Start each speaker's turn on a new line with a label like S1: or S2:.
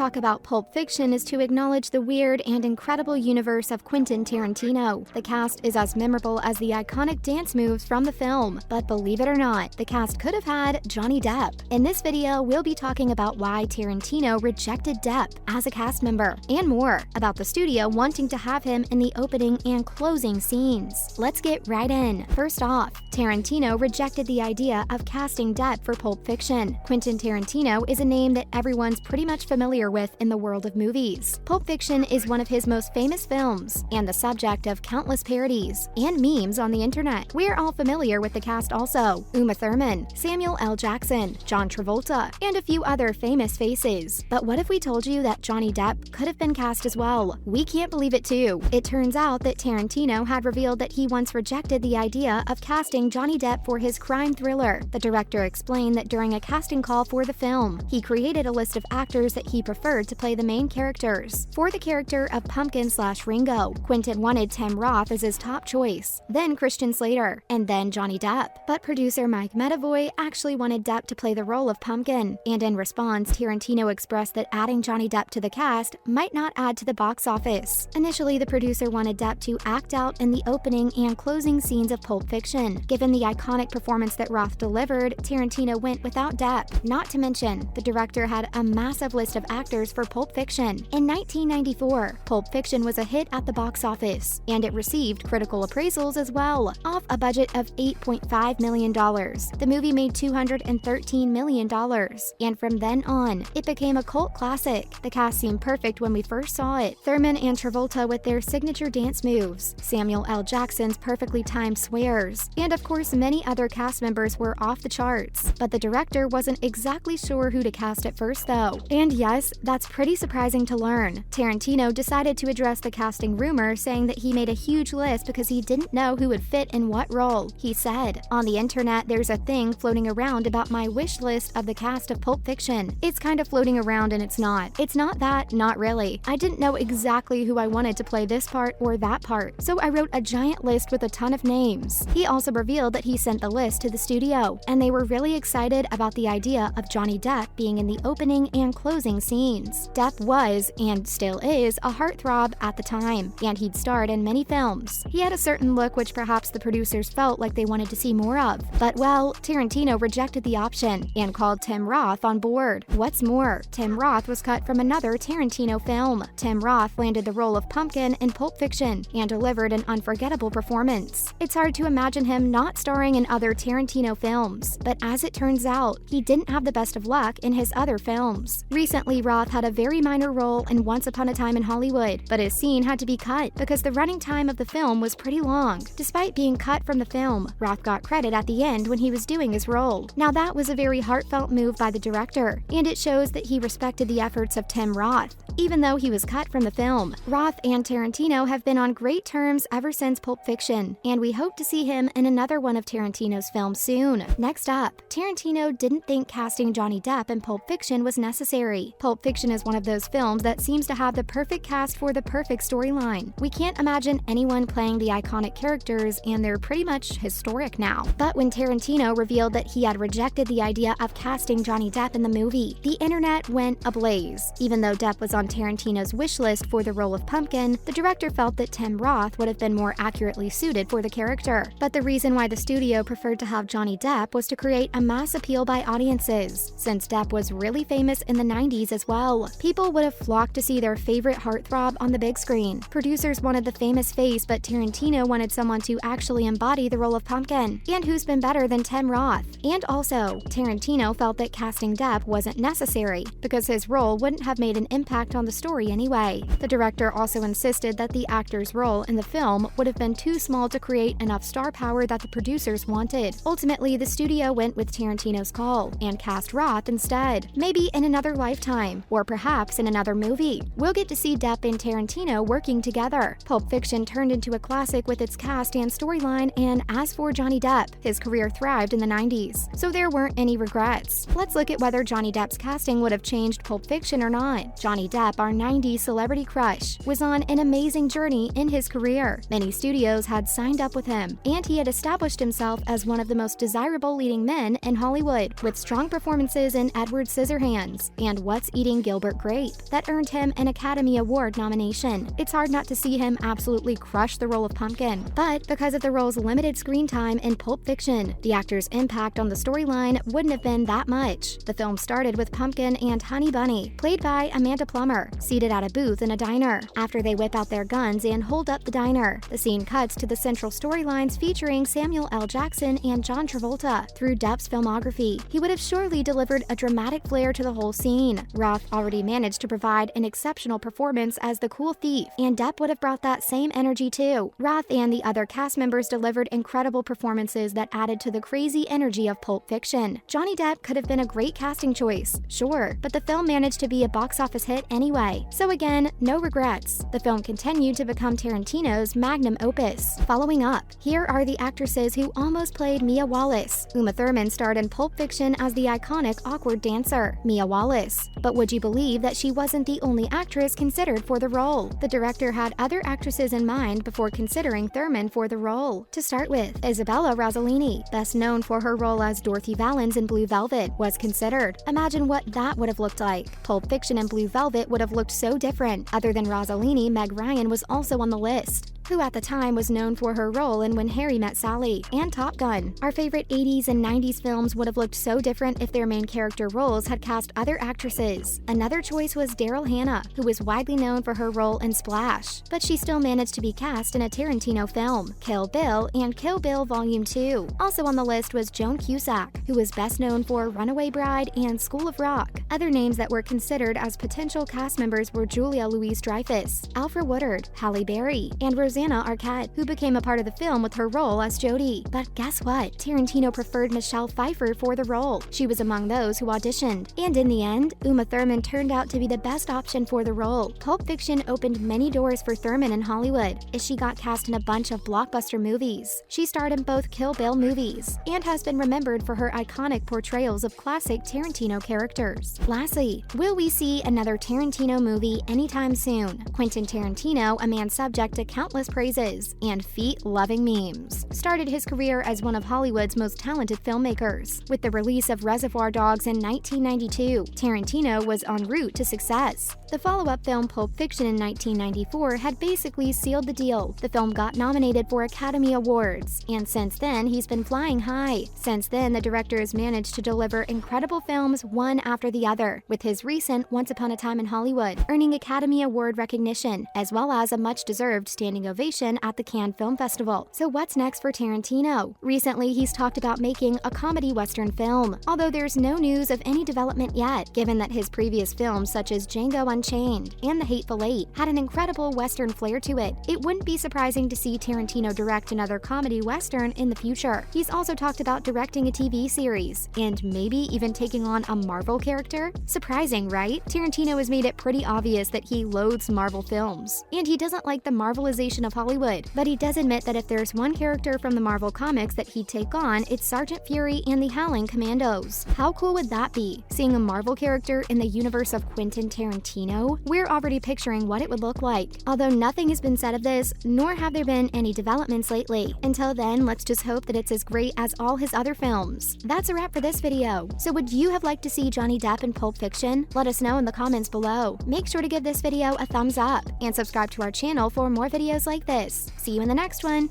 S1: talk about Pulp Fiction is to acknowledge the weird and incredible universe of Quentin Tarantino. The cast is as memorable as the iconic dance moves from the film, but believe it or not, the cast could have had Johnny Depp. In this video, we'll be talking about why Tarantino rejected Depp as a cast member, and more about the studio wanting to have him in the opening and closing scenes. Let's get right in. First off, Tarantino rejected the idea of casting Depp for Pulp Fiction. Quentin Tarantino is a name that everyone's pretty much familiar with in the world of movies. Pulp Fiction is one of his most famous films, and the subject of countless parodies and memes on the internet. We're all familiar with the cast also: Uma Thurman, Samuel L. Jackson, John Travolta, and a few other famous faces. But what if we told you that Johnny Depp could have been cast as well? We can't believe it too. It turns out that Tarantino had revealed that he once rejected the idea of casting Johnny Depp for his crime thriller. The director explained that during a casting call for the film, he created a list of actors that he preferred to play the main characters. For the character of Pumpkin/Ringo, Quentin wanted Tim Roth as his top choice, then Christian Slater, and then Johnny Depp. But producer Mike Medavoy actually wanted Depp to play the role of Pumpkin, and in response, Tarantino expressed that adding Johnny Depp to the cast might not add to the box office. Initially, the producer wanted Depp to act out in the opening and closing scenes of Pulp Fiction. Given the iconic performance that Roth delivered, Tarantino went without Depp. Not to mention, the director had a massive list of actors for Pulp Fiction. In 1994, Pulp Fiction was a hit at the box office, and it received critical appraisals as well. Off a budget of $8.5 million, the movie made $213 million, and from then on, it became a cult classic. The cast seemed perfect when we first saw it. Thurman and Travolta with their signature dance moves, Samuel L. Jackson's perfectly timed swears, and of course many other cast members were off the charts. But the director wasn't exactly sure who to cast at first though. And yes, that's pretty surprising to learn. Tarantino decided to address the casting rumor, saying that he made a huge list because he didn't know who would fit in what role. He said, "On the internet, there's a thing floating around about my wish list of the cast of Pulp Fiction. It's kind of floating around and it's not. It's not that, not really. I didn't know exactly who I wanted to play this part or that part, so I wrote a giant list with a ton of names." He also revealed that he sent the list to the studio, and they were really excited about the idea of Johnny Depp being in the opening and closing scenes. Depp was, and still is, a heartthrob at the time, and he'd starred in many films. He had a certain look which perhaps the producers felt like they wanted to see more of. But well, Tarantino rejected the option and called Tim Roth on board. What's more, Tim Roth was cut from another Tarantino film. Tim Roth landed the role of Pumpkin in Pulp Fiction and delivered an unforgettable performance. It's hard to imagine him not starring in other Tarantino films, but as it turns out, he didn't have the best of luck in his other films. Recently, Roth had a very minor role in Once Upon a Time in Hollywood, but his scene had to be cut because the running time of the film was pretty long. Despite being cut from the film, Roth got credit at the end when he was doing his role. Now that was a very heartfelt move by the director, and it shows that he respected the efforts of Tim Roth, even though he was cut from the film. Roth and Tarantino have been on great terms ever since Pulp Fiction, and we hope to see him in another one of Tarantino's films soon. Next up, Tarantino didn't think casting Johnny Depp in Pulp Fiction was necessary. Pulp Fiction is one of those films that seems to have the perfect cast for the perfect storyline. We can't imagine anyone playing the iconic characters, and they're pretty much historic now. But when Tarantino revealed that he had rejected the idea of casting Johnny Depp in the movie, the internet went ablaze. Even though Depp was on Tarantino's wish list for the role of Pumpkin, the director felt that Tim Roth would have been more accurately suited for the character. But the reason why the studio preferred to have Johnny Depp was to create a mass appeal by audiences. Since Depp was really famous in the 90s as well, people would have flocked to see their favorite heartthrob on the big screen. Producers wanted the famous face, but Tarantino wanted someone to actually embody the role of Pumpkin. And who's been better than Tim Roth? And also, Tarantino felt that casting Depp wasn't necessary because his role wouldn't have made an impact on the story anyway. The director also insisted that the actor's role in the film would have been too small to create enough star power that the producers wanted. Ultimately, the studio went with Tarantino's call and cast Roth instead. Maybe in another lifetime, or perhaps in another movie, we'll get to see Depp and Tarantino working together. Pulp Fiction turned into a classic with its cast and storyline, and as for Johnny Depp, his career thrived in the 90s, so there weren't any regrets. Let's look at whether Johnny Depp's casting would have changed Pulp Fiction or not. Johnny Depp, our 90s celebrity crush, was on an amazing journey in his career. Many studios had signed up with him, and he had established himself as one of the most desirable leading men in Hollywood, with strong performances in Edward Scissorhands and What's Eating Drinking Gilbert Grape that earned him an Academy Award nomination. It's hard not to see him absolutely crush the role of Pumpkin, but because of the role's limited screen time in Pulp Fiction, the actor's impact on the storyline wouldn't have been that much. The film started with Pumpkin and Honey Bunny, played by Amanda Plummer, seated at a booth in a diner. After they whip out their guns and hold up the diner, the scene cuts to the central storylines featuring Samuel L. Jackson and John Travolta. Through Depp's filmography, he would have surely delivered a dramatic flair to the whole scene. Roth already managed to provide an exceptional performance as the cool thief, and Depp would have brought that same energy too. Roth and the other cast members delivered incredible performances that added to the crazy energy of Pulp Fiction. Johnny Depp could have been a great casting choice, sure, but the film managed to be a box office hit anyway. So again, no regrets. The film continued to become Tarantino's magnum opus. Following up, here are the actresses who almost played Mia Wallace. Uma Thurman starred in Pulp Fiction as the iconic awkward dancer, Mia Wallace. But would you believe that she wasn't the only actress considered for the role? The director had other actresses in mind before considering Thurman for the role. To start with, Isabella Rossellini, best known for her role as Dorothy Valens in Blue Velvet, was considered. Imagine what that would have looked like. Pulp Fiction and Blue Velvet would have looked so different. Other than Rossellini, Meg Ryan was also on the list, who at the time was known for her role in When Harry Met Sally and Top Gun. Our favorite 80s and 90s films would have looked so different if their main character roles had cast other actresses. Another choice was Daryl Hannah, who was widely known for her role in Splash, but she still managed to be cast in a Tarantino film, Kill Bill and Kill Bill Volume 2. Also on the list was Joan Cusack, who was best known for Runaway Bride and School of Rock. Other names that were considered as potential cast members were Julia Louis-Dreyfus, Alfred Woodard, Halle Berry, and Rosanna Arquette, who became a part of the film with her role as Jodie. But guess what? Tarantino preferred Michelle Pfeiffer for the role. She was among those who auditioned. And in the end, Uma Thurman turned out to be the best option for the role. Pulp Fiction opened many doors for Thurman in Hollywood, as she got cast in a bunch of blockbuster movies. She starred in both Kill Bill movies, and has been remembered for her iconic portrayals of classic Tarantino characters. Lastly, will we see another Tarantino movie anytime soon? Quentin Tarantino, a man subject to countless praises and feet-loving memes, started his career as one of Hollywood's most talented filmmakers. With the release of Reservoir Dogs in 1992, Tarantino was en route to success. The follow-up film Pulp Fiction in 1994 had basically sealed the deal. The film got nominated for Academy Awards, and since then he's been flying high. Since then, the director has managed to deliver incredible films one after the other, with his recent Once Upon a Time in Hollywood earning Academy Award recognition, as well as a much-deserved standing ovation at the Cannes Film Festival. So what's next for Tarantino? Recently, he's talked about making a comedy western film, although there's no news of any development yet, given that his previous films such as Django Unchained and The Hateful Eight had an incredible western flair to it. It wouldn't be surprising to see Tarantino direct another comedy western in the future. He's also talked about directing a TV series, and maybe even taking on a Marvel character. Surprising, right? Tarantino has made it pretty obvious that he loathes Marvel films, and he doesn't like the Marvelization of Hollywood, but he does admit that if there's one character from the Marvel comics that he'd take on, it's Sergeant Fury and the Howling Commandos. How cool would that be? Seeing a Marvel character in the universe of Quentin Tarantino? We're already picturing what it would look like. Although nothing has been said of this, nor have there been any developments lately. Until then, let's just hope that it's as great as all his other films. That's a wrap for this video. So would you have liked to see Johnny Depp in Pulp Fiction? Let us know in the comments below. Make sure to give this video a thumbs up and subscribe to our channel for more videos like this. See you in the next one.